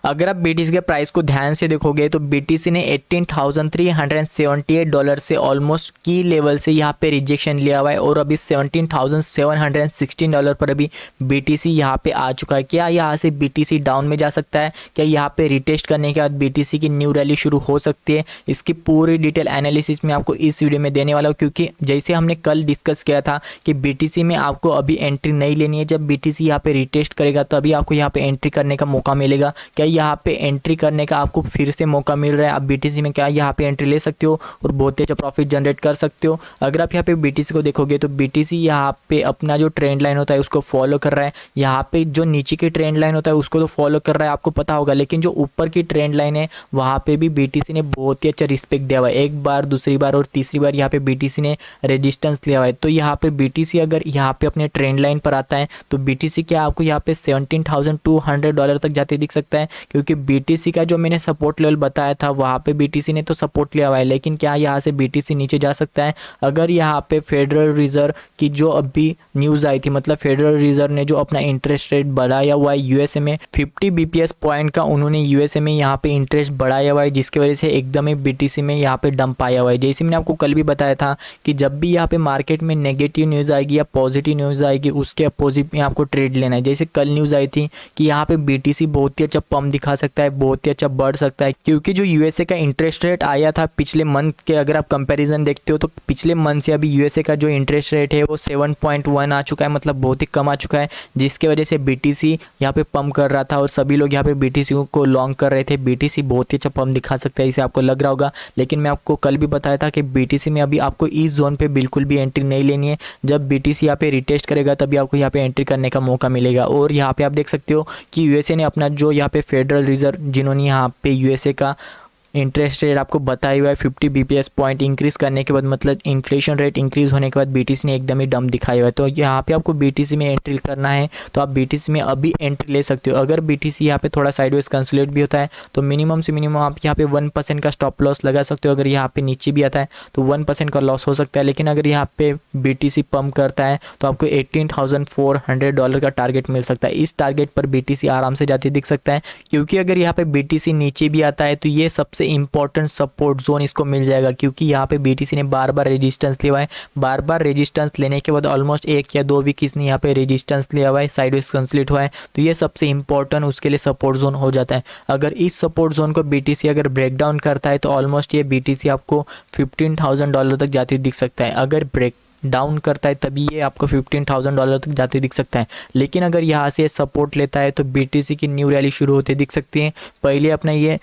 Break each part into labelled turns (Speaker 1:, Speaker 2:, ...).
Speaker 1: अगर आप बीटीसी के प्राइस को ध्यान से देखोगे तो बीटीसी ने $18,378 से ऑलमोस्ट की लेवल से यहाँ पे रिजेक्शन लिया हुआ है और अभी $17,716 पर अभी बीटीसी यहाँ पे आ चुका है। क्या यहाँ से बीटीसी डाउन में जा सकता है? क्या यहाँ पे रिटेस्ट करने के बाद बीटीसी की न्यू रैली शुरू हो सकती है? इसकी पूरी डिटेल एनालिसिस मैं आपको इस वीडियो में देने वाला हूँ, क्योंकि जैसे हमने कल डिस्कस किया था कि बीटीसी में आपको अभी एंट्री नहीं लेनी है। जब बीटीसी यहाँ पे रिटेस्ट करेगा तभी आपको यहाँ पे एंट्री करने का मौका मिलेगा। क्या यहाँ पे एंट्री करने का आपको फिर से मौका मिल रहा है? आप बीटीसी में क्या यहाँ पे एंट्री ले सकते हो और बहुत ही अच्छा प्रॉफिट जनरेट कर सकते हो। अगर आप यहाँ पे बीटीसी को देखोगे तो बीटीसी यहाँ पे अपना जो ट्रेंड लाइन होता है उसको फॉलो कर रहा है। यहाँ पे जो नीचे की ट्रेंड लाइन होता है उसको तो फॉलो कर रहा है, आपको पता होगा, लेकिन जो ऊपर की ट्रेंड लाइन है वहाँ पे भी बीटीसी ने बहुत ही अच्छा रिस्पेक्ट दिया हुआ है। एक बार, दूसरी बार और तीसरी बार यहाँ पे बीटीसी ने रेजिस्टेंस लिया हुआ है। तो यहाँ पे बीटीसी अगर यहाँ पे अपने ट्रेंड लाइन पर आता है तो बीटीसी क्या आपको यहाँ पे $17,200 तक जाते दिख सकता है, क्योंकि बीटीसी का जो मैंने सपोर्ट लेवल बताया था वहाँ पे बीटीसी ने तो सपोर्ट लिया हुआ है। लेकिन क्या यहाँ से बीटीसी नीचे जा सकता है? अगर यहाँ पे फेडरल रिजर्व की जो अभी न्यूज़ आई थी, मतलब फेडरल रिजर्व ने जो अपना इंटरेस्ट रेट बढ़ाया हुआ है यूएसए में 50 बीपीएस पॉइंट का, उन्होंने यूएसए में यहाँ पे इंटरेस्ट बढ़ाया हुआ है, जिसकी वजह से एकदम ही बीटीसी में यहाँ पे डंप आया हुआ है। जैसे मैंने आपको कल भी बताया था कि जब भी यहाँ पे मार्केट में नेगेटिव न्यूज़ आएगी या पॉजिटिव न्यूज़ आएगी उसके अपोजिट में आपको ट्रेड लेना है। जैसे कल न्यूज़ आई थी कि यहाँ पे बीटीसी बहुत ही अच्छा पंप दिखा सकता है, बहुत ही अच्छा बढ़ सकता है, क्योंकि जो यूएसए का इंटरेस्ट रेट आया था पिछले मंथ के, अगर आप कंपैरिजन देखते हो तो पिछले मंथ से अभी यूएसए का जो इंटरेस्ट रेट है वो 7.1 आ चुका है, मतलब बहुत ही कम आ चुका है, जिसके वजह से बीटीसी यहाँ पे पंप कर रहा था और सभी लोग यहाँ पे बीटीसी को लॉन्ग कर रहे थे। बीटीसी बहुत ही अच्छा पंप दिखा सकता है, इसे आपको लग रहा होगा, लेकिन मैं आपको कल भी बताया था कि बीटीसी में अभी आपको इस जोन पे बिल्कुल भी एंट्री नहीं लेनी है। जब बीटीसी यहाँ पे रिटेस्ट करेगा तभी आपको यहाँ पे एंट्री करने का मौका मिलेगा। और यहाँ पे आप देख सकते हो कि यूएसए ने अपना जो यहाँ पे फेडरल रिजर्व जिन्होंने यहाँ पे यूएसए का इंटरेस्ट रेट आपको बताया हुआ है 50 बीपीएस पॉइंट इंक्रीज़ करने के बाद, मतलब इन्फ्लेशन रेट इंक्रीज़ होने के बाद बीटीसी ने एकदम ही डंप दिखाया हुआ है। तो यहाँ पे आपको बीटीसी में एंट्री करना है तो आप बीटीसी में अभी एंट्री ले सकते हो। अगर बीटीसी यहाँ पे थोड़ा साइडवेज कंसोलिडेट भी होता है तो मिनिमम से मिनिमम आप यहाँ पे 1% का स्टॉप लॉस लगा सकते हो। अगर यहाँ पे नीचे भी आता है तो 1% का लॉस हो सकता है, लेकिन अगर यहाँ पे बीटीसी पंप करता है तो आपको $18,400 का टारगेट मिल सकता है। इस टारगेट पर बीटीसी आराम से जाते दिख सकता है, क्योंकि अगर यहाँ पे बीटीसी नीचे भी आता है तो ये सबसे इंपॉर्टेंट सपोर्ट जोन इसको मिल जाएगा, क्योंकि यहाँ पे बीटीसी ने बार बार रेजिस्टेंस लिया हुआ है। बार बार रेजिस्टेंस लेने के बाद ऑलमोस्ट 1 या 2 वीक इसने यहाँ पे रेजिस्टेंस लिया हुआ है, साइडवेज कंसोलिडेट हुआ है, तो ये सबसे इंपॉर्टेंट उसके लिए सपोर्ट जोन हो जाता है। अगर इस सपोर्ट जोन को बीटीसी अगर ब्रेक डाउन करता है तो ऑलमोस्ट ये बीटीसी आपको $15,000 तक जाते दिख सकता है। अगर ब्रेक डाउन करता है तभी ये आपको $15,000 तक जाते दिख सकता है। लेकिन अगर यहाँ से सपोर्ट लेता है तो बीटीसी की न्यू रैली शुरू होते दिख सकती है। पहले अपना ये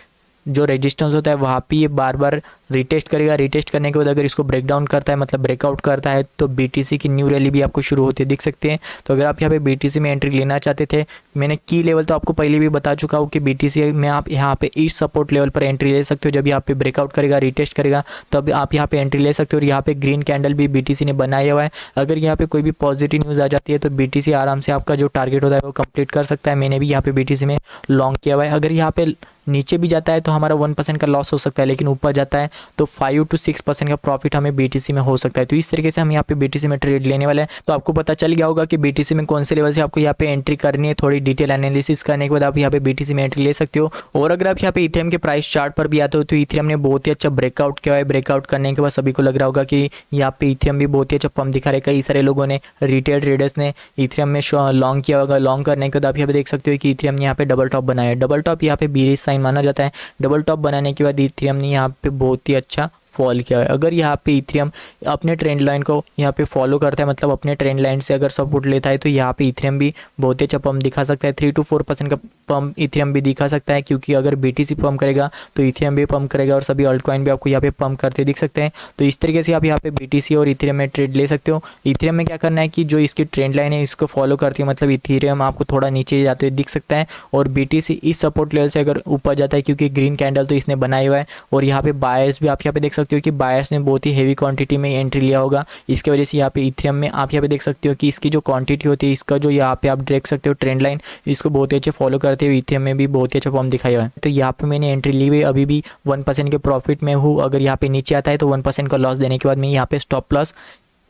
Speaker 1: जो रेजिस्टेंस होता है वहाँ पे ये बार बार रिटेस्ट करेगा, रिटेस्ट करने के बाद अगर इसको ब्रेक डाउन करता है, मतलब ब्रेकआउट करता है, तो बीटीसी की न्यू रैली भी आपको शुरू होते दिख सकते हैं। तो अगर आप यहाँ पे बीटीसी में एंट्री लेना चाहते थे, मैंने की लेवल तो आपको पहले भी बता चुका हूँ कि बीटीसी में आप यहाँ पे इस सपोर्ट लेवल पर एंट्री ले सकते हो। जब यहाँ पे ब्रेकआउट करेगा, रिटेस्ट करेगा, तब आप यहाँ पे एंट्री ले सकते हो। और यहाँ पे ग्रीन कैंडल भी बीटीसी ने बनाया हुआ है। अगर यहाँ पे कोई भी पॉजिटिव न्यूज़ आ जाती है तो बीटीसी आराम से आपका जो टारगेट होता है वो कंप्लीट कर सकता है। मैंने भी यहाँ पे बीटीसी में लॉन्ग किया हुआ है। अगर यहाँ पे नीचे भी जाता है तो हमारा 1% का लॉस हो सकता है, लेकिन ऊपर जाता है तो 5 to 6% का प्रॉफिट हमें बीटीसी में हो सकता है। तो इस तरीके से हम यहाँ पे बीटीसी में ट्रेड लेने वाले हैं। तो आपको पता चल गया होगा कि बीटीसी में कौन से लेवल से आपको यहाँ पे एंट्री करनी है। थोड़ी डिटेल एनालिसिस करने के बाद आप यहाँ पे बीटीसी में एंट्री ले सकते हो। और अगर आप यहाँ पे इथेरियम के प्राइस चार्ट पर भी आते हो तो इथेरियम ने बहुत ही अच्छा ब्रेकआउट किया है। ब्रेकआउट करने के बाद सभी को लग रहा होगा कि यहाँ पे इथेरियम भी बहुत ही अच्छा पंप दिखा रहा है। कई सारे लोगों ने, रिटेल ट्रेडर्स ने इथेरियम में लॉन्ग किया होगा। लॉन्ग करने के बाद आप यहाँ पे देख सकते हो कि इथेरियम ने यहाँ पे डबल टॉप बनाया है। डबल टॉप यहाँ पे बीरिश साइन माना जाता है। डबल टॉप बनाने के बाद इथेरियम ने यहाँ पे बहुत ही अच्छा फॉल किया है। अगर यहाँ पे इथेरियम अपने ट्रेंड लाइन को यहाँ पे फॉलो करता है, मतलब अपने ट्रेंड लाइन से अगर सपोर्ट लेता है, तो यहाँ पे इथेरियम भी बहुत ही अच्छा पंप दिखा सकता है। 3 to 4% का पंप इथेरियम भी दिखा सकता है, क्योंकि अगर बीटीसी पंप करेगा तो इथेरियम भी पंप करेगा और सभी अल्ट कॉइन भी आपको यहाँ पे पंप करते दिख सकते हैं। तो इस तरीके से आप यहाँ पे बीटीसी और इथेरियम में ट्रेड ले सकते हो। इथेरियम में क्या करना है कि जो इसकी ट्रेंड लाइन है इसको फॉलो करती है, मतलब इथेरियम आपको थोड़ा नीचे जाते हुए दिख सकता है और बीटीसी इस सपोर्ट लेवल से अगर ऊपर जाता है, क्योंकि ग्रीन कैंडल तो इसने बनाया हुआ है। और यहाँ पे बायर्स भी आप यहाँ पे देख सकते हो कि बायर्स ने बहुत ही हेवी क्वांटिटी में एंट्री लिया होगा। इसके वजह से यहाँ पे इथेरियम में आप यहाँ पे देख सकते हो कि इसकी जो क्वांटिटी होती है, इसका जो यहाँ पे आप देख सकते हो ट्रेंड लाइन, इसको बहुत ही अच्छे फॉलो करते हुए इथेरियम में भी बहुत ही अच्छा पंप दिखाया हुआ है। तो यहाँ पे मैंने एंट्री ली हुई, अभी भी 1% के प्रॉफिट में हूँ। अगर यहाँ पे नीचे आता है तो 1% का लॉस देने के बाद मैं यहाँ पे स्टॉप लॉस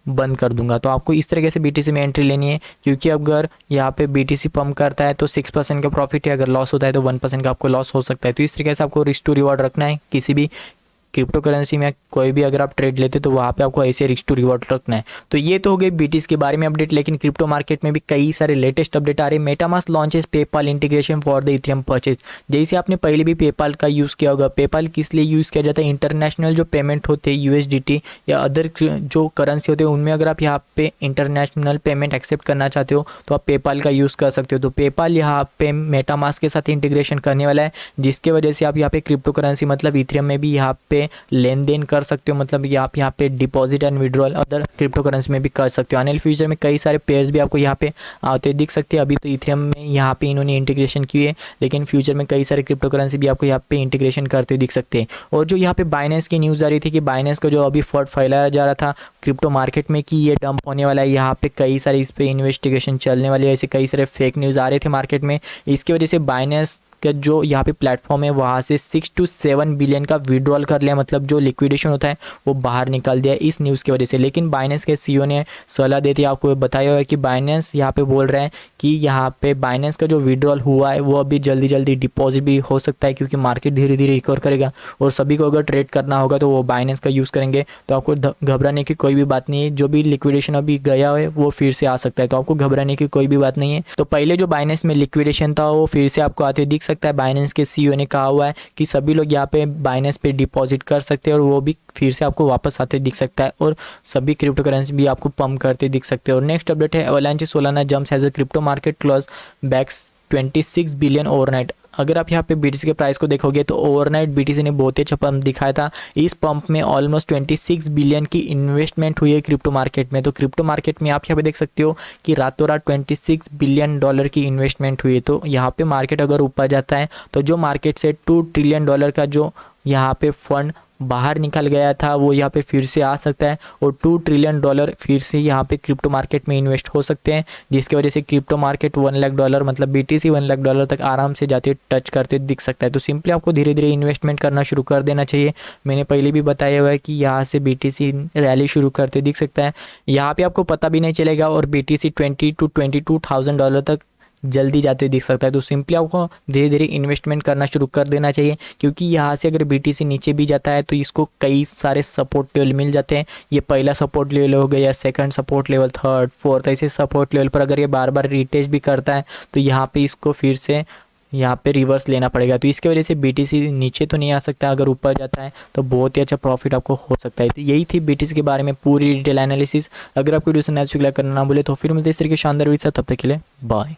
Speaker 1: बंद कर दूंगा। तो आपको इस तरीके से बीटीसी में एंट्री लेनी है, क्योंकि अगर यहाँ पे बीटीसी पंप करता है तो 6% का प्रॉफिट है, अगर लॉस होता है तो 1% का आपको लॉस हो सकता है। तो इस तरीके से आपको रिस्क टू रिवॉर्ड रखना है। किसी भी क्रिप्टो करेंसी में कोई भी अगर आप ट्रेड लेते तो वहाँ पे आपको ऐसे रिस्क टू रिवॉर्ड रखना है। तो ये तो हो गई बीटीसी के बारे में अपडेट, लेकिन क्रिप्टो मार्केट में भी कई सारे लेटेस्ट अपडेट आ रहे हैं। MetaMask launches PayPal integration for the Ethereum purchase. जैसे आपने पहले भी पेपाल का यूज़ किया होगा। पेपाल किस लिए यूज़ किया जाता है? इंटरनेशनल जो पेमेंट होते हैं USDT या अदर जो करेंसी होते हैं उनमें अगर आप यहाँ पे इंटरनेशनल पेमेंट एक्सेप्ट करना चाहते हो तो आप पेपाल का यूज़ कर सकते हो। तो पेपाल यहाँ पे मेटामास्क के साथ इंटीग्रेशन करने वाला है, जिसके वजह से आप यहाँ पे क्रिप्टो करेंसी मतलब इथेरियम में भी यहाँ पे लेन देन कर सकते हो। मतलब ये आप यहाँ पे deposit and withdrawal other crypto currency में भी कर सकते हो। आने वाले फ्यूचर में कई सारे पेयर्स भी आपको यहाँ पे आते दिख सकते हैं। अभी तो इथेरियम में यहाँ पे इन्होंने इंटीग्रेशन की है, लेकिन फ्यूचर में कई सारे क्रिप्टो करेंसी भी आपको यहाँ पे इंटीग्रेशन करते हुए दिख सकते हैं। और जो यहाँ पे बाइनेंस की न्यूज़ आ रही थी कि बाइनेंस का जो अभी फ्रॉड फैलाया जा रहा था क्रिप्टो मार्केट में कि ये डंप होने वाला है, यहाँ पे कई सारे इस पर इन्वेस्टिगेशन चलने वाली है, ऐसे कई सारे फेक न्यूज़ आ रहे थे मार्केट में। इसकी वजह से बाइनेंस का जो यहाँ पे प्लेटफॉर्म है वहाँ से 6 to 7 बिलियन का विड्रॉल कर लिया, मतलब जो लिक्विडेशन होता है वो बाहर निकाल दिया इस न्यूज़ की वजह से। लेकिन बाइनेंस के CEO ने सलाह देती है, आपको बताया हुआ है कि बाइनेंस यहाँ पे बोल रहे हैं कि यहाँ पे बाइनेंस का जो विड्रॉल हुआ है वो अभी जल्दी जल्दी डिपॉजिट भी हो सकता है, क्योंकि मार्केट धीरे धीरे रिकवर करेगा और सभी को अगर ट्रेड करना होगा तो वो बाइनेंस का यूज़ करेंगे। तो आपको घबराने की कोई भी बात नहीं है। जो भी लिक्विडेशन अभी गया है वो फिर से आ सकता है, तो आपको घबराने की कोई भी बात नहीं है। तो पहले जो बाइनेंस में लिक्विडेशन था वो फिर से आपको आते दिख सकता है। बाइनेंस के CEO ने कहा हुआ है कि सभी लोग यहाँ पे बाइनेंस पे डिपॉजिट कर सकते हैं और वो भी फिर से आपको वापस आते दिख सकता है और सभी क्रिप्टो करेंसी भी आपको पंप करते दिख सकते हैं। और नेक्स्ट अपडेट है Avalanche Solana jumps as a crypto market claws back 26 billion overnight. अगर आप यहाँ पे BTC के प्राइस को देखोगे तो ओवरनाइट BTC ने बहुत ही अच्छा पंप दिखाया था। इस पंप में ऑलमोस्ट 26 बिलियन की इन्वेस्टमेंट हुई है क्रिप्टो मार्केट में। तो क्रिप्टो मार्केट में आप यहाँ पे देख सकते हो कि रातों रात $26 बिलियन की इन्वेस्टमेंट हुई है। तो यहाँ पे मार्केट अगर ऊपर जाता है तो जो मार्केट से $2 ट्रिलियन का जो यहाँ पे फंड बाहर निकल गया था वो यहाँ पे फिर से आ सकता है और $2 ट्रिलियन फिर से यहाँ पे क्रिप्टो मार्केट में इन्वेस्ट हो सकते हैं, जिसकी वजह से क्रिप्टो मार्केट $1 लाख मतलब BTC $1 लाख तक आराम से जाते टच करते दिख सकता है। तो सिंपली आपको धीरे धीरे इन्वेस्टमेंट करना शुरू कर देना चाहिए। मैंने पहले भी बताया हुआ है कि यहाँ से BTC रैली शुरू करते दिख सकता है। यहाँ पे आपको पता भी नहीं चलेगा और BTC $20,000 to $22,000 तक जल्दी जाते दिख सकता है। तो सिंपली आपको धीरे धीरे इन्वेस्टमेंट करना शुरू कर देना चाहिए, क्योंकि यहाँ से अगर BTC नीचे भी जाता है तो इसको कई सारे सपोर्ट लेवल मिल जाते हैं। ये पहला सपोर्ट लेवल हो गया, second support level, third, fourth, ऐसे सपोर्ट लेवल पर अगर ये बार बार रिटेस्ट भी करता है तो यहाँ पे इसको फिर से यहाँ पे रिवर्स लेना पड़ेगा। तो इसकी वजह से BTC नीचे तो नहीं आ सकता, अगर ऊपर जाता है तो बहुत ही अच्छा प्रॉफिट आपको हो सकता है। तो यही थी BTC के बारे में पूरी डिटेल एनालिसिस। अगर आपको वीडियो से लाइक करना ना भूले तो फिर मिलते इस तरीके शानदार वीडियो। तब तक के लिए बाय।